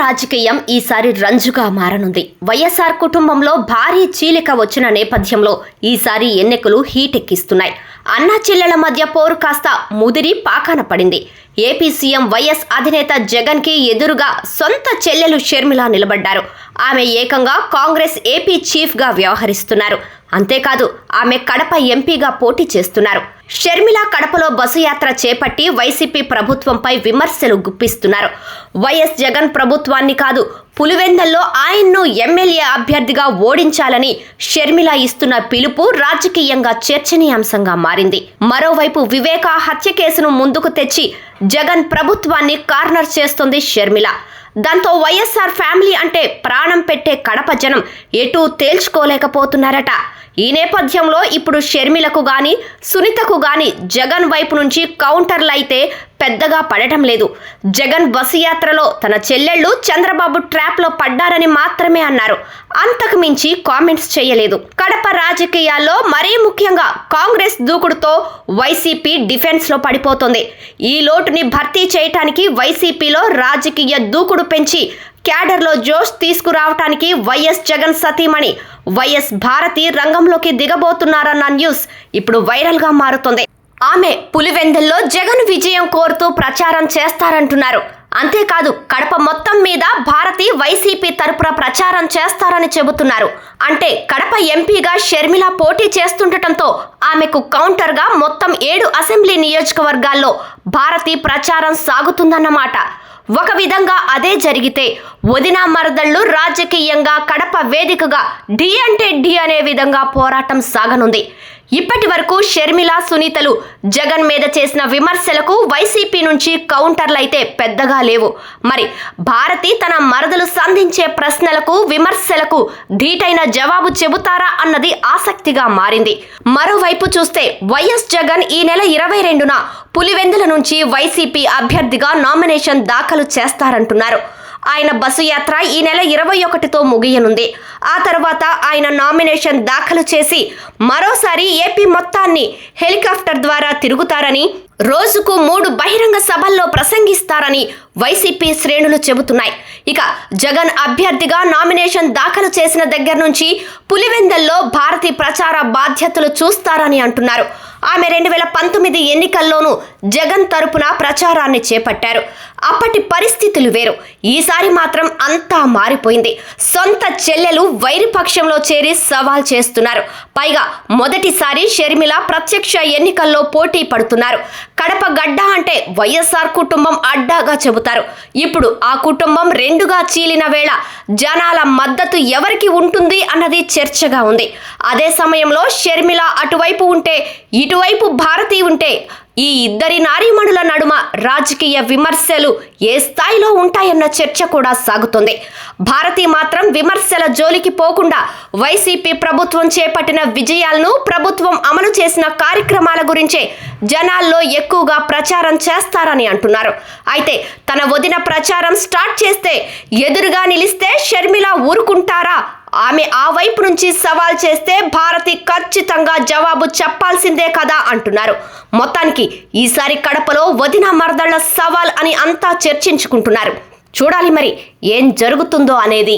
రాజకీయం ఈసారి రంజుగా మారనుంది. వైఎస్ఆర్ కుటుంబంలో భారీ చీలిక వచ్చిన నేపథ్యంలో ఈసారి ఎన్నికలు హీటెక్కిస్తున్నాయి. అన్నా చెల్లెల మధ్య పోరు కాస్త ముదిరి పాకాన పడింది. ఏపీ సీఎం వైఎస్ అధినేత జగన్ కి ఎదురుగా సొంత చెల్లెలు షర్మిల నిలబడ్డారు. ఆమె ఏకంగా కాంగ్రెస్ ఏపీ చీఫ్ గా వ్యవహరిస్తున్నారు. అంతేకాదు ఆమె కడప ఎంపీగా పోటీ చేస్తున్నారు. షర్మిల కడపలో బస్సు యాత్ర చేపట్టి వైసీపీ ప్రభుత్వంపై విమర్శలు గుప్పిస్తున్నారు. వైఎస్ జగన్ ప్రభుత్వాన్ని కాదు, పులివెందుల్లో ఆయన్ను ఎమ్మెల్యే అభ్యర్థిగా ఓడించాలని షర్మిల ఇస్తున్న పిలుపు రాజకీయంగా చర్చనీయాంశంగా మారింది. మరోవైపు వివేక హత్య కేసును ముందుకు తెచ్చి జగన్ ప్రభుత్వాన్ని కార్నర్ చేస్తోంది షర్మిల. దాంతో వైఎస్ఆర్ ఫ్యామిలీ అంటే ప్రాణం పెట్టే కడప జనం ఎటూ తేల్చుకోలేకపోతున్నారట. ఈ నేపథ్యంలో ఇప్పుడు షర్మిలకు గాని సునీతకు గాని జగన్ వైపు నుంచి కౌంటర్లు అయితే పెద్దగా పడటం లేదు. జగన్ బస్సు యాత్రలో తన చెల్లెళ్ళు చంద్రబాబు ట్రాప్లో పడ్డారని మాత్రమే అన్నారు. అంతకు మించి కామెంట్స్ చేయలేదు. కడప రాజకీయాల్లో మరీ ముఖ్యంగా కాంగ్రెస్ దూకుడుతో వైసీపీ డిఫెన్స్లో పడిపోతుంది. ఈ లోటుని భర్తీ చేయటానికి వైసీపీలో రాజకీయ దూకుడు పెంచి క్యాడర్లో జోష్ తీసుకురావటానికి వైఎస్ జగన్ సతీమణి వైఎస్ భారతి రంగంలోకి దిగబోతున్నారన్న న్యూస్ ఇప్పుడు వైరల్గా మారుతోంది. ఆమె పులివెందుల్లో జగన్ విజయం కోరుతూ ప్రచారం చేస్తారంటున్నారు. అంతేకాదు కడప మొత్తం మీద భారతి వైసీపీ తరపున ప్రచారం చేస్తారని చెబుతున్నారు. అంటే కడప ఎంపీగా షర్మిల పోటీ చేస్తుండటంతో ఆమెకు కౌంటర్గా మొత్తం 7 అసెంబ్లీ నియోజకవర్గాల్లో భారతి ప్రచారం సాగుతుందన్నమాట. ఒక విధంగా అదే జరిగితే వదిన మరదళ్ళు రాజకీయంగా కడప వేదికగా ఢీ అంటే ఢీ అనే విధంగా పోరాటం సాగనుంది. ఇప్పటి వరకు షర్మిల సునీతలు జగన్ మీద చేసిన విమర్శలకు వైసీపీ నుంచి కౌంటర్లైతే పెద్దగా లేవు. మరి భారతి తన మరదలు సంధించే ప్రశ్నలకు విమర్శలకు ధీటైన జవాబు చెబుతారా అన్నది ఆసక్తిగా మారింది. మరోవైపు చూస్తే వైఎస్ జగన్ ఈ నెల 22న పులివెందుల నుంచి వైసీపీ అభ్యర్థిగా నామినేషన్ దాఖలు చేస్తారంటున్నారు. ఆయన బస్సు యాత్ర ఈ నెల 21తో ముగియనుంది. ఆ తర్వాత ఆయన నామినేషన్ దాఖలు చేసి మరోసారి ఏపీ మొత్తాన్ని హెలికాప్టర్ ద్వారా తిరుగుతారని, రోజుకు 3 బహిరంగ సభల్లో ప్రసంగిస్తారని వైసీపీ శ్రేణులు చెబుతున్నాయి. ఇక జగన్ అభ్యర్థిగా నామినేషన్ దాఖలు చేసిన దగ్గర నుంచి పులివెందుల్లో భారతి ప్రచార బాధ్యతలు చూస్తారని అంటున్నారు. ఆమె 2019 ఎన్నికల్లోనూ జగన్ తరపున ప్రచారాన్ని చేపట్టారు. అప్పటి పరిస్థితులు వేరు. ఈసారి మాత్రం అంతా మారిపోయింది. సొంత చెల్లెలు వైరిపక్షంలో చేరి సవాల్ చేస్తున్నారు. పైగా మొదటిసారి షర్మిల ప్రత్యక్ష ఎన్నికల్లో పోటీ పడుతున్నారు. కడప గడ్డ అంటే వైఎస్ఆర్ కుటుంబం అడ్డాగా చెబుతారు. ఇప్పుడు ఆ కుటుంబం 2గా చీలిన వేళ జనాల మద్దతు ఎవరికి ఉంటుంది అన్నది చర్చగా ఉంది. అదే సమయంలో షర్మిల అటువైపు ఉంటే, ఇటువైపు భారతి ఉంటే ఈ ఇద్దరి నారీమణుల నడుమ రాజకీయ విమర్శలు ఏ స్థాయిలో ఉంటాయన్న చర్చ కూడా సాగుతుంది. భారతి మాత్రం విమర్శల జోలికి పోకుండా వైసీపీ ప్రభుత్వం చేపట్టిన విజయాలను, ప్రభుత్వం అమలు చేసిన కార్యక్రమాల గురించే జనాల్లో ఎక్కువగా ప్రచారం చేస్తారని అంటున్నారు. అయితే తన వదిన ప్రచారం స్టార్ట్ చేస్తే ఎదురుగా నిలిస్తే షర్మిల ఊరుకుంటారా? ఆమె ఆ వైపు నుంచి సవాల్ చేస్తే భారతి ఖచ్చితంగా జవాబు చెప్పాల్సిందే కదా అంటున్నారు. మొత్తానికి ఈసారి కడపలో వదిన మరదళ్ల సవాల్ అని అంతా చర్చించుకుంటున్నారు. చూడాలి మరి ఏం జరుగుతుందో అనేది.